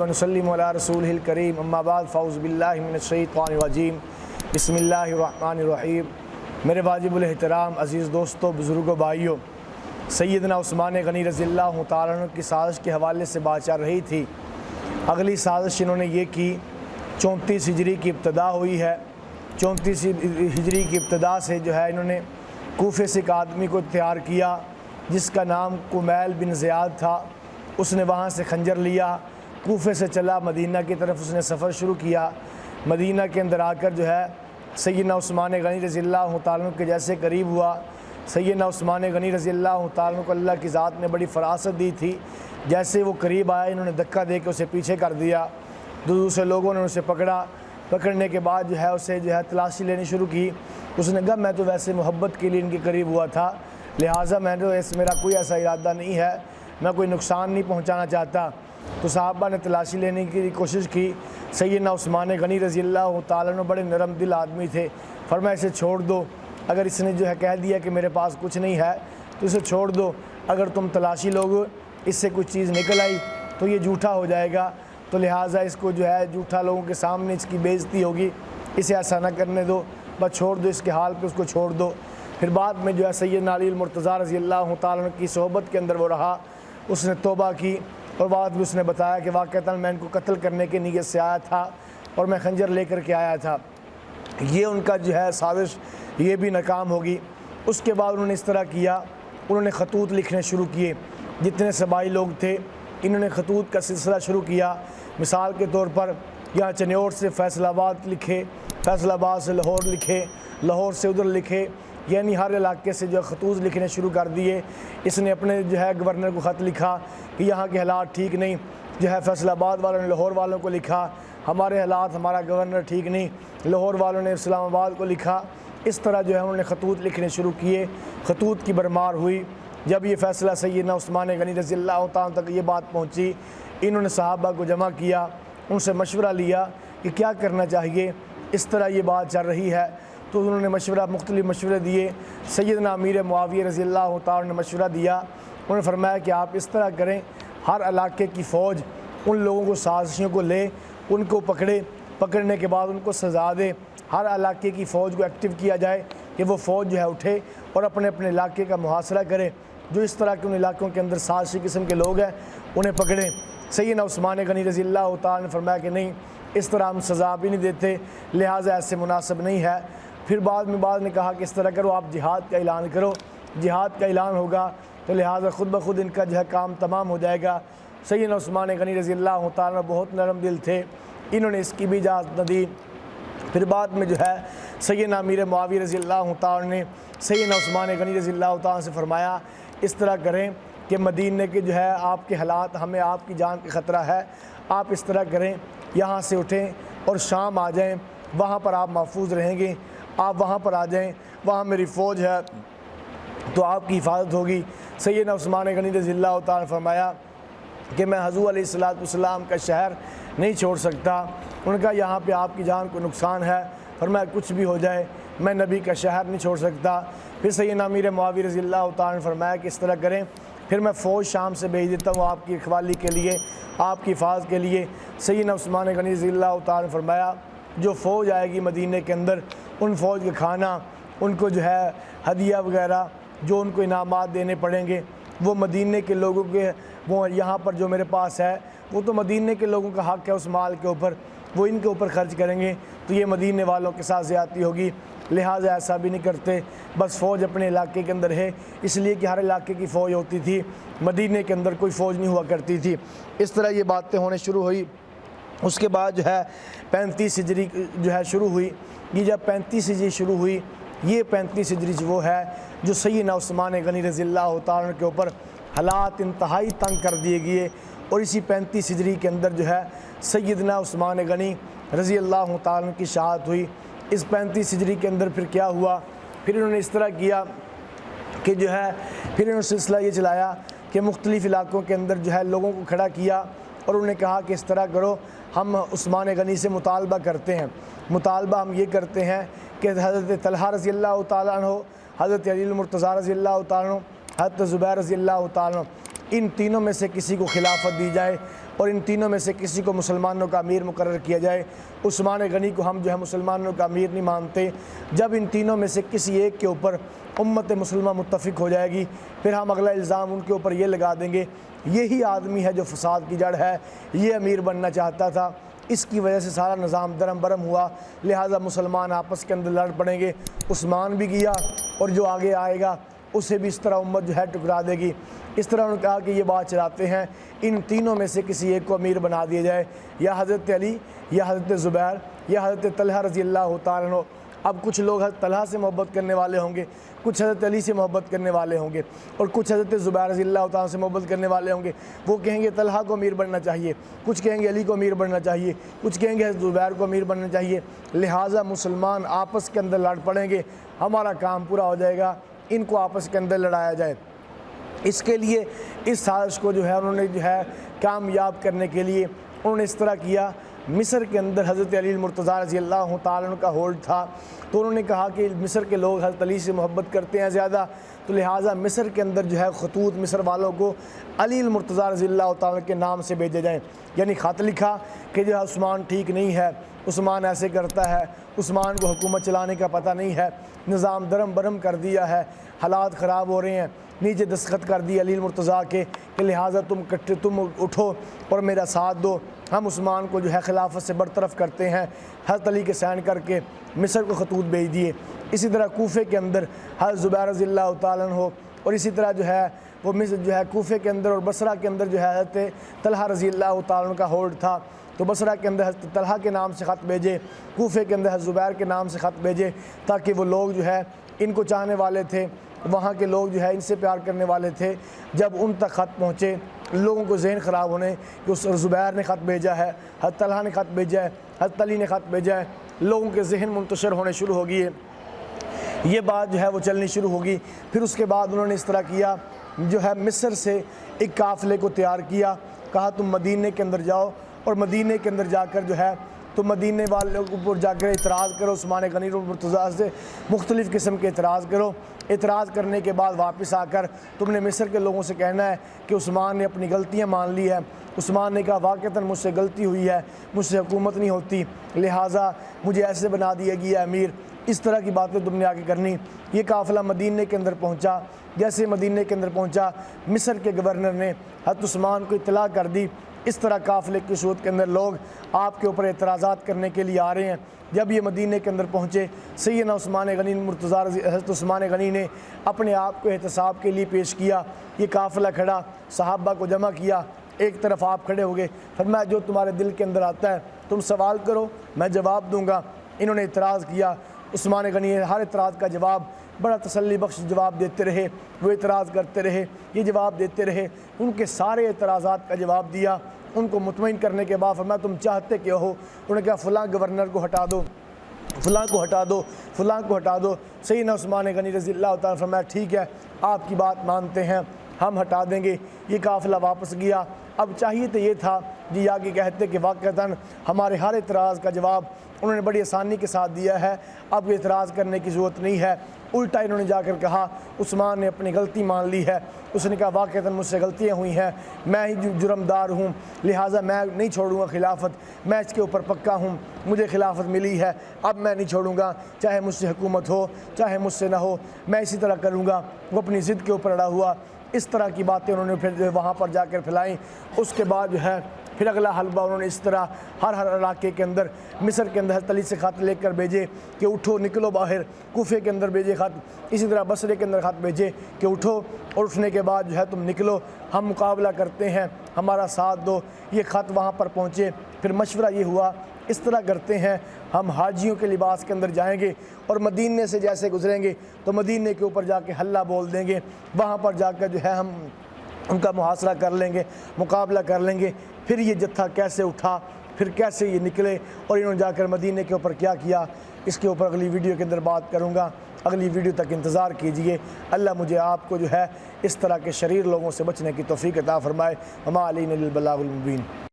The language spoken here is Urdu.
ونسلم علی رسولہ الکریم اما بعد فاعوذ باللہ من الشیطان الرجیم بسم اللہ الرحمن الرحیم۔ میرے واجب الاحترام عزیز دوستوں، بزرگوں، بھائیوں، سیدنا عثمان غنی رضی اللہ تعالیٰ عنہ کی سازش کے حوالے سے بات چل رہی تھی۔ اگلی سازش انہوں نے یہ کی، 34 ہجری کی ابتدا ہوئی ہے۔ 34 ہجری کی ابتدا سے جو ہے انہوں نے کوفے سے ایک آدمی کو تیار کیا جس کا نام کمیل بن زیاد تھا۔ اس نے وہاں سے خنجر لیا، کوفے سے چلا مدینہ کی طرف اس نے سفر شروع کیا۔ مدینہ کے اندر آ کر جو ہے سیدنا عثمان غنی رضی اللہ تعالیٰ عنہ کے جیسے قریب ہوا۔ سیدنا عثمان غنی رضی اللہ تعالیٰ عنہ کو اللہ کی ذات نے بڑی فراست دی تھی۔ جیسے وہ قریب آیا انہوں نے دھکا دے کے اسے پیچھے کر دیا۔ دوسرے لوگوں نے اسے پکڑا، پکڑنے کے بعد جو ہے اسے تلاشی لینی شروع کی۔ اس نے کہا میں تو ویسے محبت کے لیے ان کے قریب ہوا تھا، لہٰذا میرا کوئی ایسا ارادہ نہیں ہے، میں کوئی نقصان نہیں پہنچانا چاہتا۔ تو صحابہ نے تلاشی لینے کی کوشش کی۔ سیدنا عثمان غنی رضی اللہ تعالیٰ عنہ بڑے نرم دل آدمی تھے، فرمایا اسے چھوڑ دو، اگر اس نے جو ہے کہہ دیا کہ میرے پاس کچھ نہیں ہے تو اسے چھوڑ دو، اگر تم تلاشی لوگے اس سے کچھ چیز نکل آئی تو یہ جھوٹا ہو جائے گا، تو لہٰذا اس کو جو ہے جھوٹا لوگوں کے سامنے اس کی بے عزتی ہوگی، اسے ایسا نہ کرنے دو، بس چھوڑ دو، اس کے حال پہ اس کو چھوڑ دو۔ پھر بعد میں جو ہے سیدنا علی المرتضیٰ رضی اللہ تعالیٰ عنہ کی صحبت کے اندر وہ رہا، اس نے توبہ کی اور بعد میں اس نے بتایا کہ واقعتاً میں ان کو قتل کرنے کے نیت سے آیا تھا اور میں خنجر لے کر کے آیا تھا۔ یہ ان کا جو ہے سازش یہ بھی ناکام ہوگی۔ اس کے بعد انہوں نے اس طرح کیا، انہوں نے خطوط لکھنے شروع کیے۔ جتنے صبائی لوگ تھے انہوں نے خطوط کا سلسلہ شروع کیا۔ مثال کے طور پر یہاں چنیوٹ سے فیصل آباد لکھے، فیصل آباد سے لاہور لکھے، لاہور سے ادھر لکھے، یعنی ہر علاقے سے جو خطوط لکھنے شروع کر دیے۔ اس نے اپنے جو ہے گورنر کو خط لکھا کہ یہاں کے حالات ٹھیک نہیں، جو ہے فیصل آباد والوں نے لاہور والوں کو لکھا ہمارے حالات، ہمارا گورنر ٹھیک نہیں، لاہور والوں نے اسلام آباد کو لکھا۔ اس طرح جو ہے انہوں نے خطوط لکھنے شروع کیے، خطوط کی برمار ہوئی۔ جب یہ فیصلہ سیدنا عثمان غنی رضی اللہ تعالیٰ تک یہ بات پہنچی، انہوں نے صحابہ کو جمع کیا، ان سے مشورہ لیا کہ کیا کرنا چاہیے، اس طرح یہ بات چل رہی ہے۔ تو انہوں نے مختلف مشورے دیے۔ سیدنا امیر معاویہ رضی اللہ تعالیٰ نے مشورہ دیا، انہوں نے فرمایا کہ آپ اس طرح کریں، ہر علاقے کی فوج ان لوگوں کو سازشیوں کو لے، ان کو پکڑنے کے بعد ان کو سزا دے، ہر علاقے کی فوج کو ایکٹیو کیا جائے کہ وہ فوج جو ہے اٹھے اور اپنے اپنے علاقے کا محاصرہ کرے، جو اس طرح کے ان علاقوں کے اندر سازشی قسم کے لوگ ہیں انہیں پکڑیں۔ سیدنا عثمان غنی رضی اللہ تعالیٰ نے فرمایا کہ نہیں، اس طرح ہم سزا بھی نہیں دیتے، لہٰذا ایسے مناسب نہیں ہے۔ پھر بعد نے کہا کہ اس طرح کرو، آپ جہاد کا اعلان کرو، جہاد کا اعلان ہوگا تو لہٰذا خود بخود ان کا جو ہے کام تمام ہو جائے گا۔ سیدنا عثمان غنی رضی اللہ تعالیٰ بہت نرم دل تھے، انہوں نے اس کی بھی اجازت نہ دی۔ پھر بعد میں جو ہے سیدنا امیر معاویہ رضی اللہ تعالیٰ نے سیدنا عثمان غنی رضی اللہ تعالیٰ سے فرمایا اس طرح کریں کہ مدینے کے جو ہے آپ کے حالات، ہمیں آپ کی جان کا خطرہ ہے، آپ اس طرح کریں یہاں سے اٹھیں اور شام آ جائیں، وہاں پر آپ محفوظ رہیں گے، آپ وہاں پر آ جائیں، وہاں میری فوج ہے تو آپ کی حفاظت ہوگی۔ سیدنا عثمان غنی رضی اللہ تعالیٰ نے فرمایا کہ میں حضور علیہ السلام کا شہر نہیں چھوڑ سکتا، انہوں نے کہا یہاں پہ آپ کی جان کو نقصان ہے، فرمایا کچھ بھی ہو جائے میں نبی کا شہر نہیں چھوڑ سکتا۔ پھر سیدنا امیر معاویہ رضی اللہ تعالیٰ نے فرمایا کہ اس طرح کریں، پھر میں فوج شام سے بھیج دیتا ہوں آپ کی رکھوالی کے لیے، آپ کی حفاظت کے لیے۔ سیدنا عثمان غنی رضی اللہ تعالیٰ نے فرمایا جو فوج آئے گی مدینہ کے اندر، ان فوج کا کھانا، ان کو جو ہے ہدیہ وغیرہ جو ان کو انعامات دینے پڑیں گے، وہ مدینہ کے لوگوں کے، وہ یہاں پر جو میرے پاس ہے وہ تو مدینہ کے لوگوں کا حق ہے اس مال کے اوپر، وہ ان کے اوپر خرچ کریں گے تو یہ مدینہ والوں کے ساتھ زیادتی ہوگی، لہٰذا ایسا بھی نہیں کرتے، بس فوج اپنے علاقے کے اندر ہے، اس لیے کہ ہر علاقے کی فوج ہوتی تھی، مدینہ کے اندر کوئی فوج نہیں ہوا کرتی تھی۔ اس طرح یہ باتیں ہونے شروع ہوئی۔ اس کے بعد جو ہے 35 ہجری جو ہے شروع ہوئی۔ یہ جب 35 ہجری شروع ہوئی، یہ 35 ہجری وہ ہے جو سیدنا عثمان غنی رضی اللہ تعالیٰ کے اوپر حالات انتہائی تنگ کر دیے گئے، اور اسی 35 ہجری کے اندر جو ہے سیدنا عثمان غنی رضی اللہ تعالیٰ کی شہادت ہوئی۔ اس 35 ہجری کے اندر پھر کیا ہوا، پھر انہوں نے اس طرح کیا کہ جو ہے پھر انہوں نے سلسلہ یہ چلایا کہ مختلف علاقوں کے اندر جو ہے لوگوں کو کھڑا کیا اور انہوں نے کہا کہ اس طرح کرو، ہم عثمان غنی سے مطالبہ کرتے ہیں، مطالبہ ہم یہ کرتے ہیں کہ حضرت طلحہ رضی اللہ تعالیٰ عنہ، حضرت علی المرتضیٰ رضی اللہ تعالیٰ عنہ، حضرت زبیر رضی اللہ تعالیٰ عنہ، ان تینوں میں سے کسی کو خلافت دی جائے اور ان تینوں میں سے کسی کو مسلمانوں کا امیر مقرر کیا جائے۔ عثمان غنی کو ہم مسلمانوں کا امیر نہیں مانتے۔ جب ان تینوں میں سے کسی ایک کے اوپر امت مسلمہ متفق ہو جائے گی، پھر ہم اگلا الزام ان کے اوپر یہ لگا دیں گے یہی آدمی ہے جو فساد کی جڑ ہے، یہ امیر بننا چاہتا تھا، اس کی وجہ سے سارا نظام درم برم ہوا، لہٰذا مسلمان آپس کے اندر لڑ پڑیں گے۔ عثمان بھی گیا اور جو آگے آئے گا اسے بھی اس طرح امت ٹکرا دے گی۔ اس طرح انہوں نے کہا کہ یہ بات چلاتے ہیں ان تینوں میں سے کسی ایک کو امیر بنا دیا جائے، یا حضرت علی یا حضرت زبیر یا حضرت طلحہ رضی اللہ تعالیٰ عنہ۔ اب کچھ لوگ حضرت طلحہ سے محبت کرنے والے ہوں گے، کچھ حضرت علی سے محبت کرنے والے ہوں گے، اور کچھ حضرت زبیر رضی اللہ تعالیٰ سے محبت کرنے والے ہوں گے۔ وہ کہیں گے طلحہ کو امیر بننا چاہیے، کچھ کہیں گے علی کو امیر بننا چاہیے، کچھ کہیں گے حضرت زبیر کو امیر بننا چاہیے۔ لہٰذا مسلمان آپس کے اندر لڑ پڑیں گے، ہمارا کام پورا ہو جائے گا، ان کو آپس کے اندر لڑایا جائے۔ اس کے لیے اس سازش کو انہوں نے کامیاب کرنے کے لیے انہوں نے اس طرح کیا۔ مصر کے اندر حضرت علی المرتضیٰ رضی اللہ تعالیٰ عنہ کا ہولڈ تھا، تو انہوں نے کہا کہ مصر کے لوگ حضرت علی سے محبت کرتے ہیں زیادہ، تو لہٰذا مصر کے اندر خطوط مصر والوں کو علی المرتضیٰ رضی اللہ تعالیٰ کے نام سے بھیجے جائیں، یعنی خط لکھا کہ عثمان ٹھیک نہیں ہے، عثمان ایسے کرتا ہے، عثمان کو حکومت چلانے کا پتہ نہیں ہے، نظام درم برم کر دیا ہے، حالات خراب ہو رہے ہیں، نیچے دستخط کر دی علی المرتضیٰ کے کہ لہٰذا تم اٹھو اور میرا ساتھ دو، ہم عثمان کو خلافت سے برطرف کرتے ہیں۔ حضرت علی کے سائن کر کے مصر کو خطوط بھیج دیے۔ اسی طرح کوفے کے اندر حضرت زبیر رضی اللہ تعالیٰ عنہ، اور اسی طرح وہ مصر کوفے کے اندر اور بصرہ کے اندر حضرت طلحہ رضی اللہ تعالیٰ عنہ کا ہولڈ تھا، تو بصرہ کے اندر حضرت طلحہ کے نام سے خط بھیجے، کوفے کے اندر حضرت زبیر کے نام سے خط بھیجے، تاکہ وہ لوگ ان کو چاہنے والے تھے، وہاں کے لوگ ان سے پیار کرنے والے تھے، جب ان تک خط پہنچے لوگوں کو ذہن خراب ہونے کہ اس زبیر نے خط بھیجا ہے، حضرت طلحہ نے خط بھیجا ہے، حضرت علی نے خط بھیجا ہے، لوگوں کے ذہن منتشر ہونے شروع ہو گئے، یہ بات وہ چلنی شروع ہوگی۔ پھر اس کے بعد انہوں نے اس طرح کیا، مصر سے ایک قافلے کو تیار کیا، کہا تم مدینے کے اندر جاؤ، اور مدینے کے اندر جا کر تو مدینے والوں کے اوپر جا کر اعتراض کرو، عثمان غنی المرتضیٰ سے مختلف قسم کے اعتراض کرو۔ اعتراض کرنے کے بعد واپس آ کر تم نے مصر کے لوگوں سے کہنا ہے کہ عثمان نے اپنی غلطیاں مان لی ہے، عثمان نے کہا واقعتاً مجھ سے غلطی ہوئی ہے، مجھ سے حکومت نہیں ہوتی، لہٰذا مجھے ایسے بنا دیا گیا امیر، اس طرح کی باتیں تم نے آگے کرنی۔ یہ قافلہ مدینے کے اندر پہنچا، جیسے مدینے کے اندر پہنچا مصر کے گورنر نے حضرت عثمان کو اطلاع کر دی، اس طرح قافلے کی صورت کے اندر لوگ آپ کے اوپر اعتراضات کرنے کے لیے آ رہے ہیں۔ جب یہ مدینے کے اندر پہنچے، سیدنا عثمان غنی المرتضیٰ حضرت عثمان غنی نے اپنے آپ کو احتساب کے لیے پیش کیا۔ یہ قافلہ کھڑا، صحابہ کو جمع کیا، ایک طرف آپ کھڑے ہو گئے، فرمایا جو تمہارے دل کے اندر آتا ہے تم سوال کرو، میں جواب دوں گا۔ انہوں نے اعتراض کیا، عثمان غنی ہر اعتراض کا جواب بڑا تسلی بخش جواب دیتے رہے، وہ اعتراض کرتے رہے، یہ جواب دیتے رہے، ان کے سارے اعتراضات کا جواب دیا۔ ان کو مطمئن کرنے کے بعد فرمایا تم چاہتے کیا ہو؟ انہوں نے کہا فلاں گورنر کو ہٹا دو، فلاں کو ہٹا دو، فلاں کو ہٹا دو۔ سیدنا عثمان غنی رضی اللہ تعالیٰ فرمایا ٹھیک ہے، آپ کی بات مانتے ہیں، ہم ہٹا دیں گے۔ یہ قافلہ واپس گیا۔ اب چاہیے تو یہ تھا جی آگے کہتے کہ واقعتاً ہمارے ہر اعتراض کا جواب انہوں نے بڑی آسانی کے ساتھ دیا ہے، اب اعتراض کرنے کی ضرورت نہیں ہے۔ الٹا انہوں نے جا کر کہا عثمان نے اپنی غلطی مان لی ہے، اس نے کہا واقعتاً مجھ سے غلطیاں ہوئی ہیں، میں ہی جرمدار ہوں، لہٰذا میں نہیں چھوڑوں گا خلافت، میں اس کے اوپر پکا ہوں، مجھے خلافت ملی ہے، اب میں نہیں چھوڑوں گا، چاہے مجھ سے حکومت ہو چاہے مجھ سے نہ ہو، میں اسی طرح کروں گا۔ وہ اپنی ضد کے اوپر اڑا ہوا، اس طرح کی باتیں انہوں نے پھر وہاں پر جا کر پھیلائیں۔ اس کے بعد پھر اگلا حلبہ انہوں نے اس طرح ہر علاقے کے اندر، مصر کے اندر حضرت علی سے خط لے کر بھیجے کہ اٹھو نکلو باہر، کوفے کے اندر بھیجے خط، اسی طرح بصرے کے اندر خط بھیجے کہ اٹھو اور اٹھنے کے بعد تم نکلو، ہم مقابلہ کرتے ہیں، ہمارا ساتھ دو۔ یہ خط وہاں پر پہنچے، پھر مشورہ یہ ہوا اس طرح کرتے ہیں ہم حاجیوں کے لباس کے اندر جائیں گے اور مدینے سے جیسے گزریں گے تو مدینے کے اوپر جا کے حلہ بول دیں گے، وہاں پر جا کر ہم ان کا محاصرہ کر لیں گے، مقابلہ کر لیں گے۔ پھر یہ جتھا کیسے اٹھا، پھر کیسے یہ نکلے اور انہوں نے جا کر مدینے کے اوپر کیا کیا، اس کے اوپر اگلی ویڈیو کے اندر بات کروں گا۔ اگلی ویڈیو تک انتظار کیجئے۔ اللہ مجھے آپ کو اس طرح کے شریر لوگوں سے بچنے کی توفیق عطا فرمائے۔ وما علینا الا البلاغ المبین۔